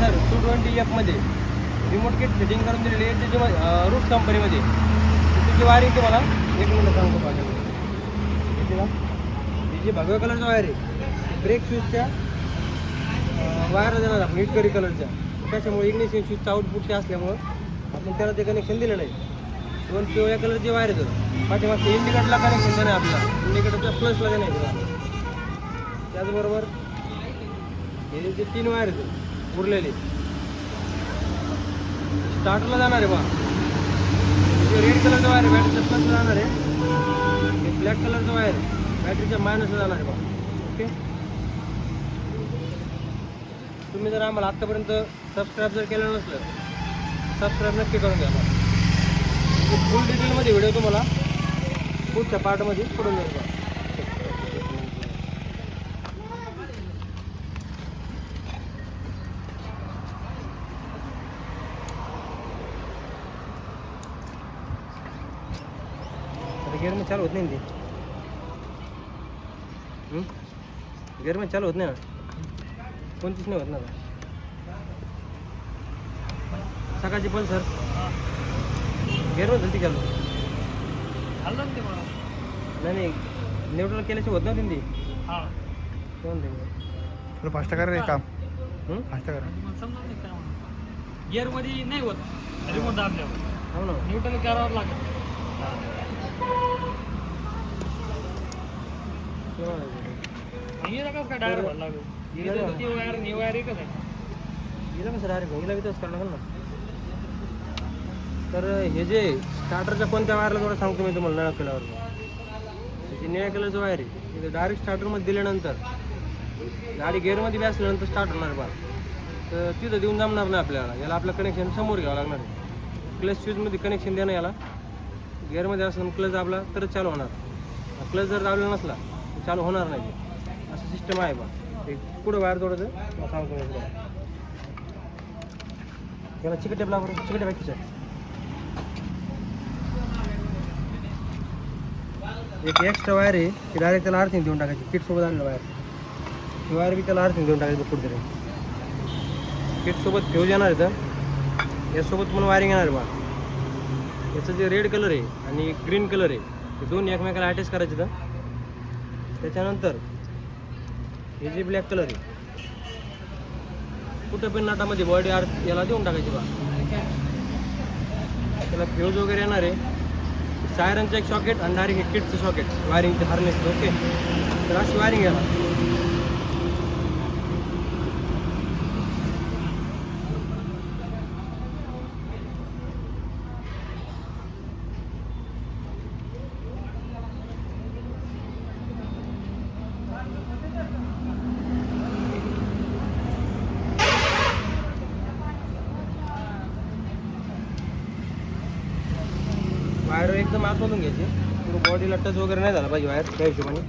Pulsar 220F मध्ये remote kit fitting करून दिलेली आहे त्याची रूट्स कंपनीमध्ये. त्याची वायरिंग तुम्हाला एक मिनिट सांगतो पाहिजे का. ही जी भगव्या कलरचा वायर आहे ब्रेक शूजच्या वायर देणार आपण इटकरी कलरच्या. त्याच्यामुळे इग्निशन शूजचं आउटपुट ते असल्यामुळं आपण त्याला ते कनेक्शन दिलेलं आहे. 2 पिवळ्या कलरची वायर येतं पाठीमागच्या इंडिकेटरला कनेक्शन देणं आहे आपल्याला. इंडिकेटरच्या प्लसला देणं आहे. त्याचबरोबर हे जे 3 वायर आहेत उरलेले स्टार्टरला जाणार आहे बा. जे रेड कलरचं वायर आहे बॅटरीच्या प्लसला जाणार आहे. हे ब्लॅक कलरचं वायर आहे बॅटरीच्या मायनसला जाणार आहे बा. ओके. तुम्ही जर आम्हाला आत्तापर्यंत सबस्क्राईब जर केलं नसलं सबस्क्राईब नक्की करून घ्या. फुल डिटेलमध्ये व्हिडिओ तुम्हाला पुढच्या पार्टमध्ये पडून जाईल बा. गेअरमध्ये चालू होत नाही ते. गेअरमध्ये चालू होत नाही ना कोणतीच नाही होत ना. सकाळची पल्सर गेअरमध्ये ती चालू नाही न्यूट्रल केल्याशिवाय होत नव्हती ती. थोडं फास्ट करा रे काम. फास्ट करा. गिअरमध्ये नाही होत रिमोट दाबल्यावर. हो ना न्यूट्रल करावं लागत. काय डायरेक्ट भरला ती वायर नी वायर एकच आहे. हिला कसं डायरेक्ट हिला बी तसं करावं लागेल ना. तर हे जे स्टार्टरच्या कोणत्या वायरला थोडं सांगतो मी तुम्हाला. निळ्या कलरवर त्याची निळ्या कलरचं वायर आहे तिथे डायरेक्ट स्टार्टरमध्ये दिल्यानंतर गाडी गेअरमध्ये बी असल्यानंतर स्टार्ट होणार बा. तर तिथं देऊन जमणार नाही आपल्याला. याला आपलं कनेक्शन समोर घ्यावं लागणार आहे. क्लच स्विचमध्ये कनेक्शन देणं याला. गेअरमध्ये असलं क्लच दाबला तरच चालू होणार. क्लच जर दाबला नसला तर चालू होणार नाही. असं सिस्टम आहे बा. ते पुढं वायर थोडंसं सांगतो मी तुम्हाला. याला चिकट टेप लावा बरं. चिकट टेप आहे. एक एक्स्ट्रा वायर आहे ती डायरेक्ट त्याला अर्थिंग देऊन टाकायची. किटसोबत आणलं वायर ती वायर बी त्याला अर्थिंग देऊन टाकायचं पुढे तरी. किटसोबत फ्यूज येणार आहे तर यासोबत पण वायरिंग येणार आहे बा. याचं जे रेड कलर आहे आणि ग्रीन कलर आहे ते दोन एकमेकाला अटॅच करायचे. तर त्याच्यानंतर हे जे ब्लॅक कलर आहे कुठं पण नाटामध्ये बॉडी आर्थ याला देऊन टाकायची बा. त्याला फ्यूज वगैरे येणार आहे. सायरनचं एक सॉकेट आणि डायरेक्ट एक किटचं सॉकेट वायरिंगचं हार्नेसचं. ओके. तर अशी वायरिंग याला. वायर एकदम आतमधून घ्यायची. पुढं बॉडीला टच वगैरे नाही झाला पाहिजे वायर त्या हिशोबाने.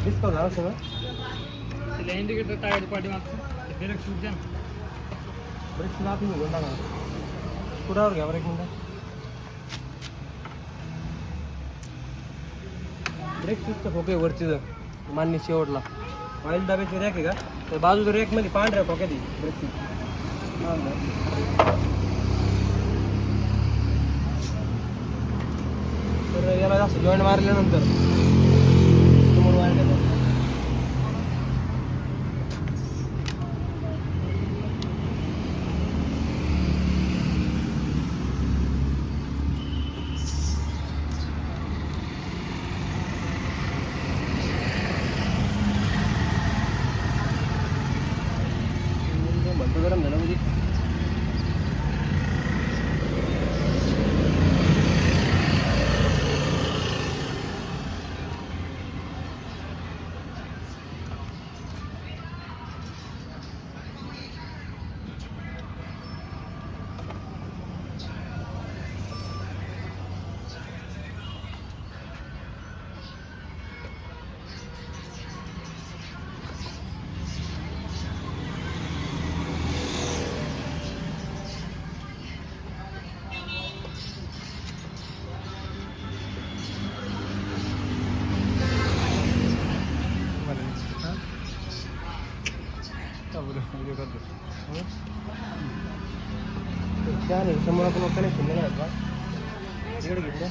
डिस्काउंट झालं सगळं. तिला इंडिकेटर टायर पाठीमागचं ब्रेक शूट द्या ना. ब्रेक शूट आतून घेऊन टाका. पुढावर घ्या बरं एक मिनटं. ब्रेक शूटचं खोके वरची जर मान्य शेवटला ऑइल दाबायची रॅक आहे का तर बाजूच्या रॅकमध्ये पांढऱ्या खोक्यात ब्रेक शूट. तर याला जास्त जॉईंट मारल्यानंतर समोर वायर देतात. गरम झालं म्हणजे समोर आपण कनेक्शन दिलं आहे का इकडे घेतलं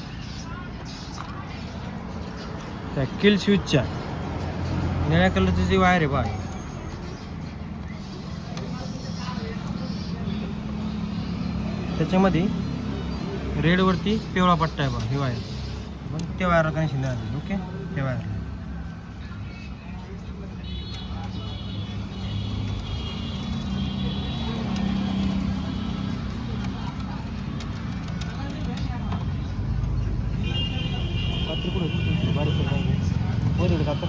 त्या किल स्विचच्या निळ्या कलरची जी वायर आहे बा त्याच्यामध्ये रेडवरती पिवळा पट्टा आहे बा ही वायर पण त्या वायरला कनेक्शन द्यायचं ओके त्या वायरला बारीक कापर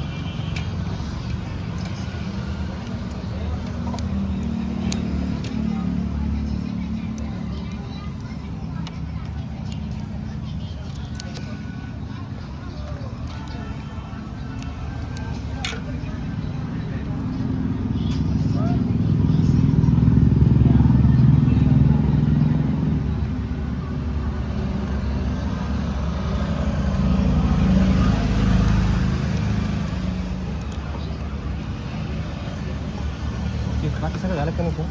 बाकी सगळं झालं का नको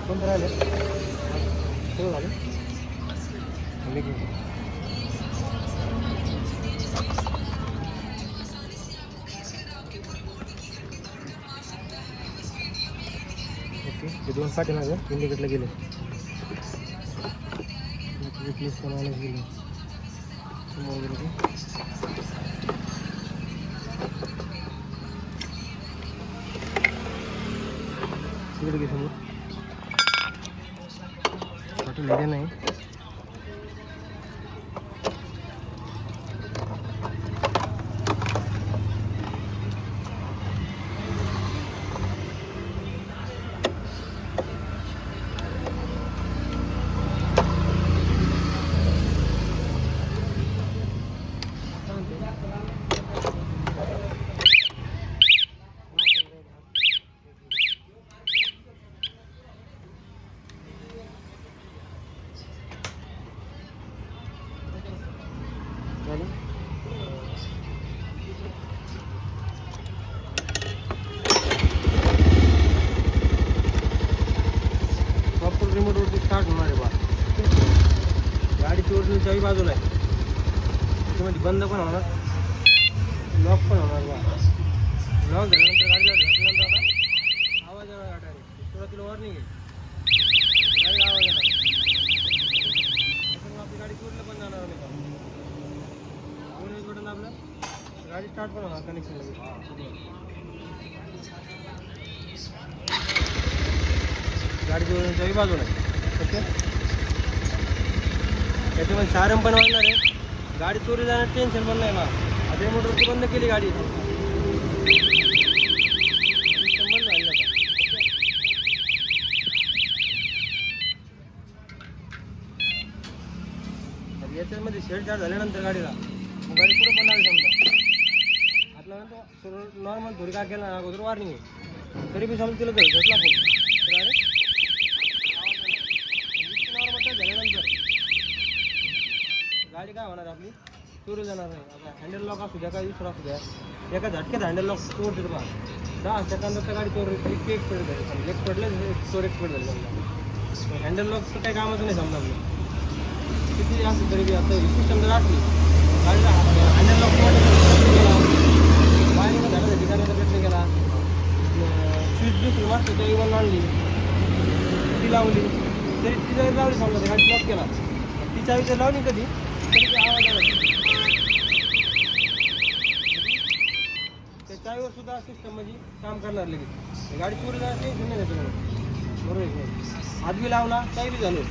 कोणतं राहिले सगळं झालं ओके ते 2 पाठी माझं इंडिकेटला गेले रिप्लेस करायला गेले समोर गेले इकडे घे समोर पाठी लिहिले नाही प्रॉपर रिमोटवरती स्टार्ट होणार आहे बा गाडीची ओरिजिनल चावी बाजूला आहे त्याच्यामध्ये बंद पण होणार लॉक पण होणार बा लॉक झाल्यानंतर गाडीला घातल्यानंतर आता आवाज येणार गाडी सुरुवातीला वॉर्निंग आहे गाडीला आवाज येणार त्याच्यामुळे आपली गाडी पूर्ण पण जाणार नाही बटन आपलं गाडी स्टार्ट पण होणार कनेक्शन गाडीची वरून चावी बाजूला आहे ओके त्याच्यामध्ये सारम पण वाढणार आहे गाडी चोरी जाण्यात टेन्शन पण नाही ना आता मोटरची बंद केली गाडी बंद झाली आता ओके याच्यामध्ये शेड चार्ज झाल्यानंतर गाडीला मग गाडी पुढे पण लागली समजा आपल्यानंतर नॉर्मल थोडी काय केलं अगोदर वॉर्निंग आहे तरी बी समजा तिला भेटला फोन तर गाडी काय होणार आपली चोरी जाणार नाही आता हँडल लॉक असू द्या काय दुसरा असू द्या एका झटक्यात हँडल लॉक चोरते तुम्हाला 10 सेकंदात तर गाडी चोर एक्सपेक्ट झाली समजा एक पडलं चोर एक्सपेक्ट झाली समजा हँडल लॉकचं काही कामाचं नाही समजा आपलं किती असं तरी बी आता सिस्टम जर असली गाडीला हँडल लॉक केला वायरिंग झाल्यासाठी करण्याचा प्रयत्न केला स्विच दुसरी मागची तरी पण आणली ती लावली तरी ती जरी लावली समजा गाडी लॉक केला ती चावी जर लावली कधी तरी ती आवाज आला त्या चावीवर सुद्धा सिस्टम म्हणजे काम करणार लगेच गाडी चोरी जायचं टेन्शन नाही त्याच्यामुळे बरोबर आहे हात बी लावला चावी बी झालो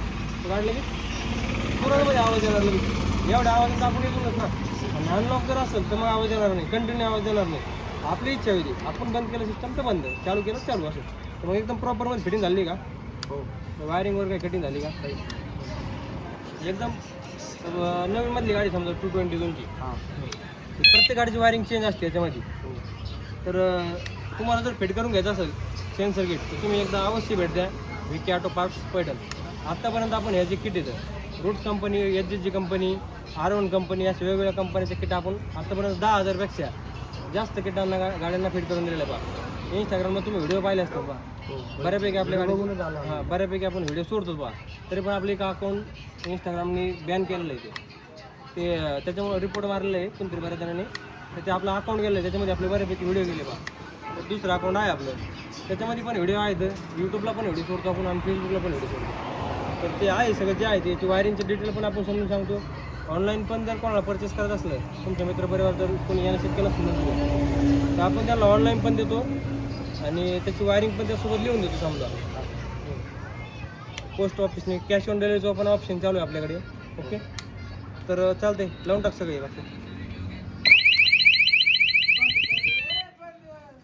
गाडी लगेच पुरामध्ये आवाज येणार लगेच एवढ्या आवाजात आपण येतोच ना अनलॉक जर असेल तर मग आवाज येणार नाही कंटिन्यू आवाज येणार नाही आपली इच्छा होती आपण बंद केलं सिस्टम तर बंद चालू केलं चालू असेल तर मग एकदम प्रॉपरमध्ये फिटिंग झाली का हो वायरिंगवर काही कटिंग झाली का काही एकदम नवीनमधली गाडी समजा 222ची हां प्रत्येक गाडीची वायरिंग चेंज असते याच्यामध्ये तर तुम्हाला जर फिट करून घ्यायचं असेल सेन्सर किट तर तुम्ही एकदा अवश्य भेट द्या विकी ऑटो पार्ट्स पैठण आत्तापर्यंत आपण ह्याचे किट येतं roots company HG company R1 company अशा वेगवेगळ्या कंपनीचे किट आपण आत्तापर्यंत 10,000पेक्षा जास्त किटांना गाड्यांना फिट करून दिलेलं आहे बा इंस्टाग्रामला तुम्ही व्हिडिओ पाहिले असतो बा बऱ्यापैकी आपल्या गाडी हां बऱ्यापैकी आपण व्हिडिओ सोडतो बा तरी पण आपले एक अकाउंट इंस्टाग्रामने बॅन केलेलं आहे ते त्याच्यामुळे रिपोर्ट मारलेलं आहे कोणतरी बऱ्याच जणांनी तर ते आपलं अकाउंट गेलं आहे त्याच्यामध्ये आपले बऱ्यापैकी व्हिडिओ गेले बा तर दुसरं अकाउंट आहे आपलं त्याच्यामध्ये पण व्हिडिओ आहेत यूट्यूबला पण व्हिडिओ सोडतो आपण आणि फेसबुकला पण व्हिडिओ सोडतो तर ते आहे सगळं जे आहे त्याची वायरिंगचे डिटेल पण आपण समजून सांगतो ऑनलाईन पण जर कोणाला परचेस करत असलं तुमच्या मित्रपरिवार जर कोणी यायला शक्य नसलं तर आपण त्याला ऑनलाईन पण देतो आणि त्याची वायरिंग पण त्यासोबत लिहून देतो समजा पोस्ट ऑफिसने कॅश ऑन डिलिव्हरीचा पण ऑप्शन चालू आहे आपल्याकडे ओके तर चालते लावून टाक सगळे बाकी